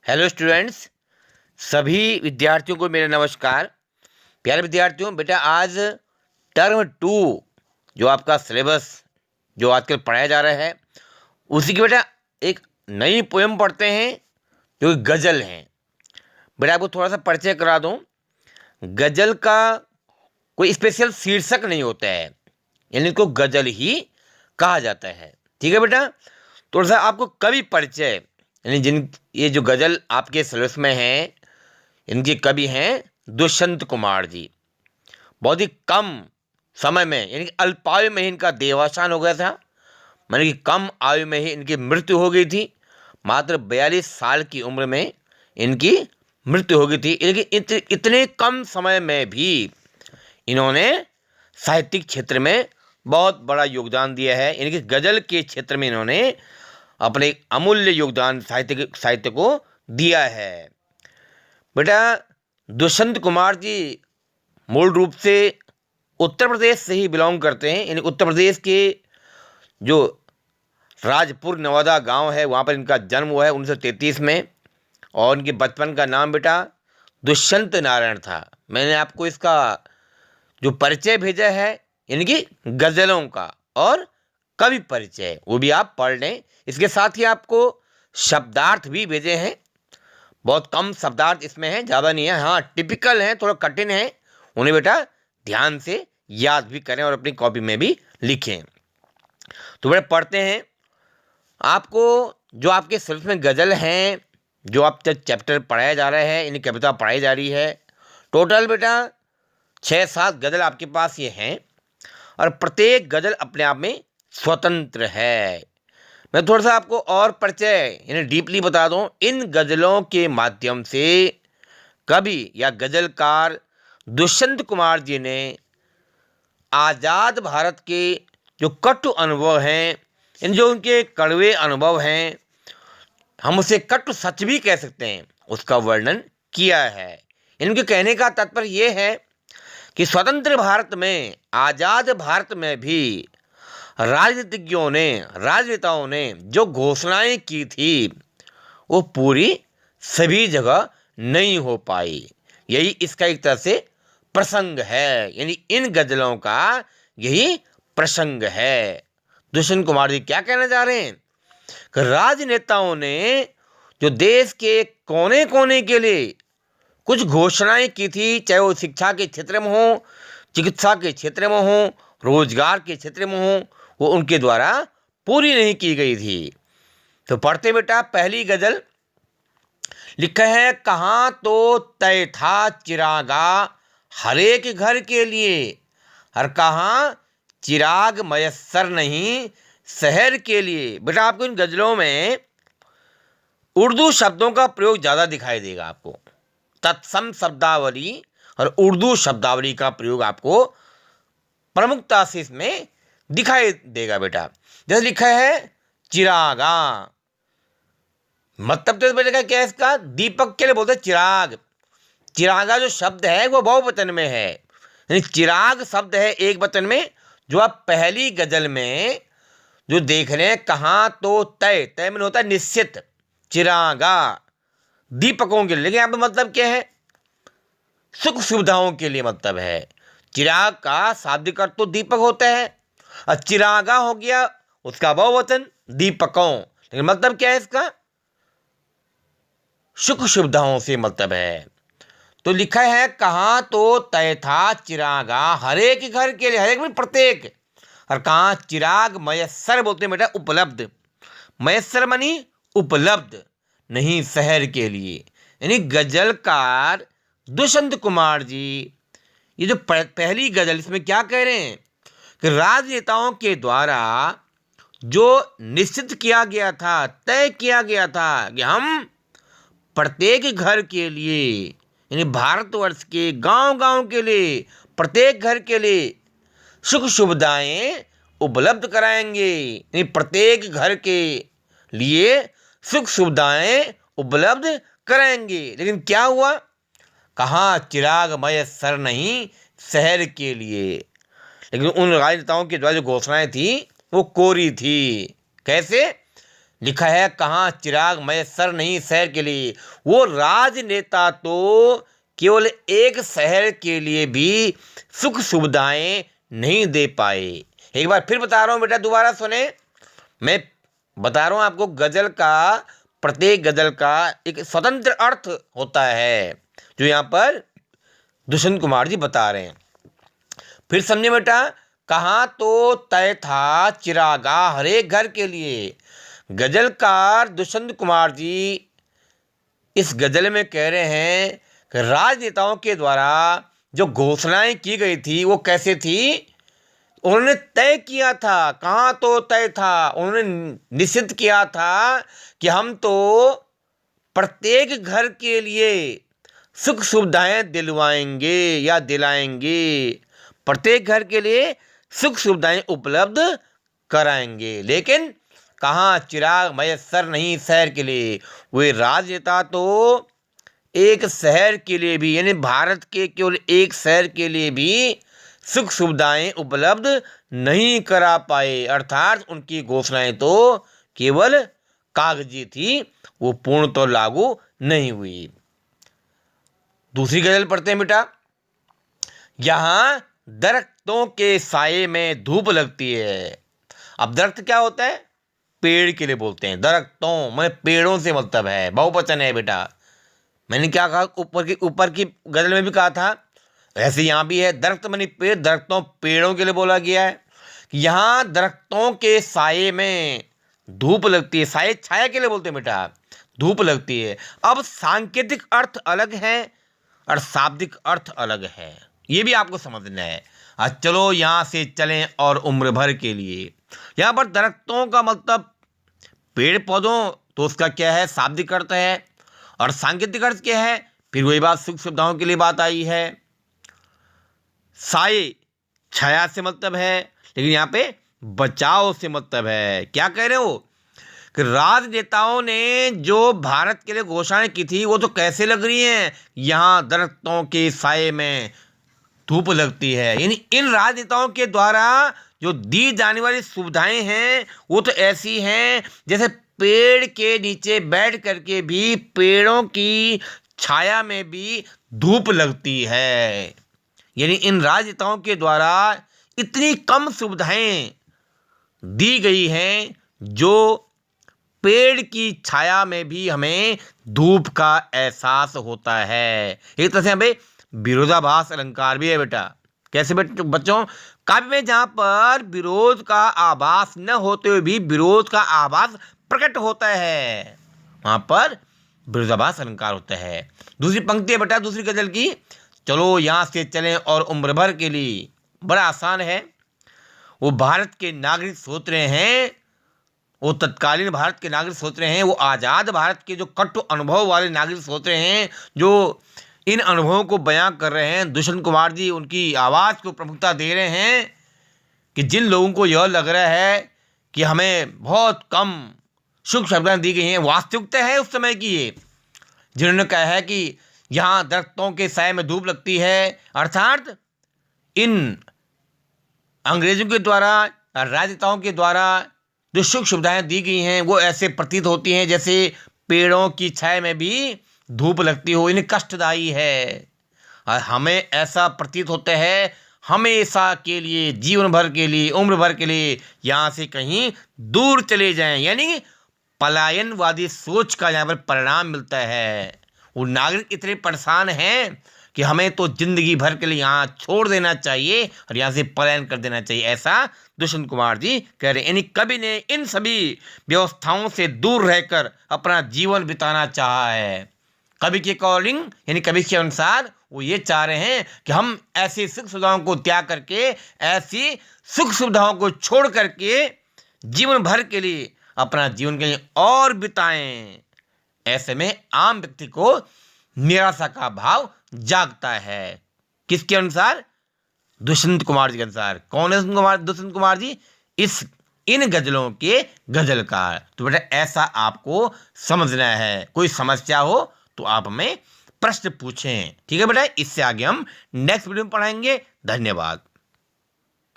Hello students, सभी विद्यार्थियों को मेरा नमस्कार। प्यारे विद्यार्थियों, बेटा आज टर्म 2 जो आपका सिलेबस जो आजकल पढ़ाया जा रहा है उसी की बेटा एक नई पोएम पढ़ते हैं जो कि गज़ल हैं। बेटा आपको थोड़ा सा परिचय करा दूं। गज़ल का कोई स्पेशल शीर्षक नहीं होता है, यानी इसको गज़ल ही कहा जाता है। ठीक है बेटा, थोड़ा सा आपको कवि परिचय, यानी जिन ये जो गज़ल आपके सिलेबस में हैं इनके कवि हैं दुष्यंत कुमार जी। बहुत ही कम समय में यानी कि अल्पायु में ही इनका देहावसान हो गया था, माने कि कम आयु में ही इनकी मृत्यु हो गई थी। मात्र 42 साल की उम्र में इनकी मृत्यु हो गई थी। लेकिन इतने कम समय में भी इन्होंने साहित्यिक क्षेत्र में बहुत बड़ा योगदान दिया है, यानी कि गज़ल के क्षेत्र में इन्होंने अपने अमूल्य योगदान साहित्य को दिया है। बेटा दुष्यंत कुमार जी मूल रूप से उत्तर प्रदेश से ही बिलोंग करते हैं, यानी उत्तर प्रदेश के जो राजपुर नवादा गांव है वहाँ पर इनका जन्म हुआ है 1933 में। और इनके बचपन का नाम बेटा दुष्यंत नारायण था। मैंने आपको इसका जो परिचय भेजा है यानी कि गज़लों का और कवि परिचय वो भी आप पढ़ लें। इसके साथ ही आपको शब्दार्थ भी भेजे हैं। बहुत कम शब्दार्थ इसमें हैं, ज़्यादा नहीं है। हाँ, टिपिकल हैं, थोड़ा कठिन है, उन्हें बेटा ध्यान से याद भी करें और अपनी कॉपी में भी लिखें। तो बेटा पढ़ते हैं। आपको जो आपके सिलेबस में गज़ल हैं, जो आप चैप्टर पढ़ाया जा रहा है, यानी कविता पढ़ाई जा रही है, टोटल बेटा 6-7 गज़ल आपके पास ये हैं और प्रत्येक गज़ल अपने आप में स्वतंत्र है। मैं थोड़ा सा आपको और परिचय यानी डीपली बता दूं। इन गज़लों के माध्यम से कवि या गज़लकार दुष्यंत कुमार जी ने आज़ाद भारत के जो कटु अनुभव हैं, इन जो उनके कड़वे अनुभव हैं, हम उसे कटु सच भी कह सकते हैं, उसका वर्णन किया है। इनके कहने का तात्पर्य यह है कि स्वतंत्र भारत में, आज़ाद भारत में भी राजनीतिज्ञों ने, राजनेताओं ने जो घोषणाएं की थी वो पूरी सभी जगह नहीं हो पाई। यही इसका एक तरह से प्रसंग है, यानी इन गज़लों का यही प्रसंग है। दुष्यंत कुमार जी क्या कहना चाह रहे हैं कि राजनेताओं ने जो देश के कोने कोने के लिए कुछ घोषणाएं की थी, चाहे वो शिक्षा के क्षेत्र में हो, चिकित्सा के क्षेत्र में हो, रोजगार के क्षेत्र में हो, वो उनके द्वारा पूरी नहीं की गई थी। तो पढ़ते बेटा पहली गज़ल। लिखा है, कहाँ तो तय था चिरागा हर एक घर के लिए, और कहाँ चिराग मयस्सर नहीं शहर के लिए। बेटा आपको इन गज़लों में उर्दू शब्दों का प्रयोग ज़्यादा दिखाई देगा। आपको तत्सम शब्दावली और उर्दू शब्दावली का प्रयोग आपको प्रमुखता से इसमें दिखाई देगा। बेटा जैसे लिखा है चिरागा, मतलब तो बेटा क्या है इसका, दीपक के लिए बोलते हैं चिराग। चिरागा जो शब्द है वो बहुवचन में है, यानी चिराग शब्द है एक वचन में, जो आप पहली गज़ल में जो देख रहे हैं। कहाँ तो तय, तय में होता है निश्चित, चिरागा दीपकों के लिए। लेकिन यहाँ पे मतलब क्या है, सुख सुविधाओं के लिए मतलब है। चिराग का शाब्दिक अर्थ तो दीपक होता है और चिरागा हो गया उसका बहुवचन दीपकों। लेकिन मतलब क्या है इसका, सुख सुविधाओं से मतलब है। तो लिखा है, कहाँ तो तय था चिरागा हर एक घर के लिए, हर एक में प्रत्येक, और कहाँ चिराग मयस्सर बोलते हैं बेटा उपलब्ध। मयस्सर मनी उपलब्ध नहीं शहर के लिए। यानी गजलकार दुष्यंत कुमार जी ये जो पहली गजल, इसमें क्या कह रहे हैं कि राजनेताओं के द्वारा जो निश्चित किया गया था, तय किया गया था कि हम प्रत्येक घर के लिए, यानी भारतवर्ष के गांव गांव के लिए, प्रत्येक घर के लिए सुख सुविधाएं उपलब्ध कराएंगे। यानी प्रत्येक घर के लिए सुख सुविधाएं उपलब्ध कराएंगे। लेकिन क्या हुआ, कहाँ चिराग मयस्सर नहीं शहर के लिए। लेकिन उन राजनेताओं के द्वारा जो घोषणाएं थी वो कोरी थी। कैसे, लिखा है कहाँ चिराग मैसर नहीं शहर के लिए। वो राजनेता तो केवल एक शहर के लिए भी सुख सुविधाएं नहीं दे पाए। एक बार फिर बता रहा हूँ बेटा, दोबारा सुने। मैं बता रहा हूँ आपको, गजल का, प्रत्येक गजल का एक स्वतंत्र अर्थ होता है जो यहाँ पर दुष्यंत कुमार जी बता रहे हैं। फिर समझे बेटा, कहाँ तो तय था चिरागा हर एक घर के लिए। गजलकार दुष्यंत कुमार जी इस गजल में कह रहे हैं कि राजनेताओं के द्वारा जो घोषणाएं की गई थी वो कैसे थी। उन्होंने तय किया था, कहाँ तो तय था, उन्होंने निश्चित किया था कि हम तो प्रत्येक घर के लिए सुख सुविधाएं दिलवाएंगे या दिलाएंगे, प्रत्येक घर के लिए सुख सुविधाएं उपलब्ध कराएंगे। लेकिन कहाँ चिराग मैसर नहीं शहर के लिए। वे राजनेता तो एक शहर के लिए भी, यानी भारत के केवल एक शहर के लिए भी सुख सुविधाएं उपलब्ध नहीं करा पाए। अर्थात उनकी घोषणाएं तो केवल कागजी थी, वो पूर्ण तो लागू नहीं हुई। दूसरी गजल पढ़ते हैं बेटा। यहां दरख्तों के साये में धूप लगती है। अब दरख्त क्या होता है? पेड़ के लिए बोलते हैं। दरख्तों में पेड़ों से मतलब है, बहुवचन है बेटा। मैंने क्या कहा, ऊपर की गजल में भी कहा था, ऐसे यहाँ भी है। दरख्त मानी पेड़, दरख्तों पेड़ों के लिए बोला गया है। यहाँ दरख्तों के साये में धूप लगती है। साये छाया के लिए बोलते हैं बेटा, धूप लगती है। अब सांकेतिक अर्थ अलग है और शाब्दिक अर्थ अलग है, ये भी आपको समझना है। आज चलो यहाँ से चलें और उम्र भर के लिए। यहाँ पर दरख्तों का मतलब पेड़ पौधों, तो उसका क्या है, शाब्दिक अर्थ है। और सांकेतिक अर्थ क्या है, फिर वही बात, सुख सुविधाओं के लिए बात आई है। साये छाया से मतलब है, लेकिन यहाँ पे बचाव से मतलब है। क्या कह रहे हो कि राजनेताओं ने जो भारत के लिए घोषणाएं की थी वो तो कैसे लग रही हैं, यहाँ दरख्तों के साये में धूप लगती है। यानी इन राजनेताओं के द्वारा जो दी जाने वाली सुविधाएं हैं वो तो ऐसी हैं जैसे पेड़ के नीचे बैठ करके भी पेड़ों की छाया में भी धूप लगती है। यानी इन राजनेताओं के द्वारा इतनी कम सुविधाएं दी गई हैं जो पेड़ की छाया में भी हमें धूप का एहसास होता है। एक तरह से हमें विरोधाभास अलंकार भी है बेटा। कैसे बच्चों? काव्य में जहां पर विरोध का आभास न होते हुए भी विरोध का आभास प्रकट होता है, वहां पर विरोधाभास अलंकार होता है। दूसरी पंक्ति है बेटा, दूसरी गजल की, चलो यहां से चलें और उम्र भर के लिए। बड़ा आसान है। वो भारत के नागरिक सोच रहे हैं, वो तत्कालीन भारत के नागरिक सोच रहे हैं, वो आज़ाद भारत के जो कटु अनुभव वाले नागरिक सोच रहे हैं, जो इन अनुभवों को बयां कर रहे हैं। दुष्यंत कुमार जी उनकी आवाज़ को प्रमुखता दे रहे हैं कि जिन लोगों को यह लग रहा है कि हमें बहुत कम सुख सुविधाएं दी गई हैं, वास्तविकता है उस समय की ये, जिन्होंने कहा है कि यहाँ दरख्तों के साये में धूप लगती है, अर्थात इन अंग्रेजों के द्वारा, राजनेताओं के द्वारा जो सुख सुविधाएं दी गई हैं वो ऐसे प्रतीत होती हैं जैसे पेड़ों की छाया में भी धूप लगती हो, इन्हें कष्टदायी है। और हमें ऐसा प्रतीत होता है हमेशा के लिए, जीवन भर के लिए, उम्र भर के लिए यहाँ से कहीं दूर चले जाएं। यानी पलायनवादी सोच का यहाँ पर परिणाम मिलता है। वो नागरिक इतने परेशान हैं कि हमें तो जिंदगी भर के लिए यहाँ छोड़ देना चाहिए और यहाँ से पलायन कर देना चाहिए, ऐसा दुष्यंत कुमार जी कह रहे हैं। यानी कवि ने इन सभी व्यवस्थाओं से दूर रहकर अपना जीवन बिताना चाहा है। कवि के अकॉर्डिंग, यानी कवि के अनुसार वो ये चाह रहे हैं कि हम ऐसी सुख सुविधाओं को त्याग करके, ऐसी सुख सुविधाओं को छोड़ करके जीवन भर के लिए अपना जीवन कहीं और बिताएं। ऐसे में आम व्यक्ति को निराशा का भाव जागता है। किसके अनुसार? दुष्यंत कुमार जी के अनुसार। कौन है दुष्यंत कुमार जी? इन गजलों के गजलकार। तो बेटा ऐसा आपको समझना है। कोई समस्या हो तो आप हमें प्रश्न पूछें, ठीक है बेटा। इससे आगे हम नेक्स्ट वीडियो में पढ़ाएंगे। धन्यवाद।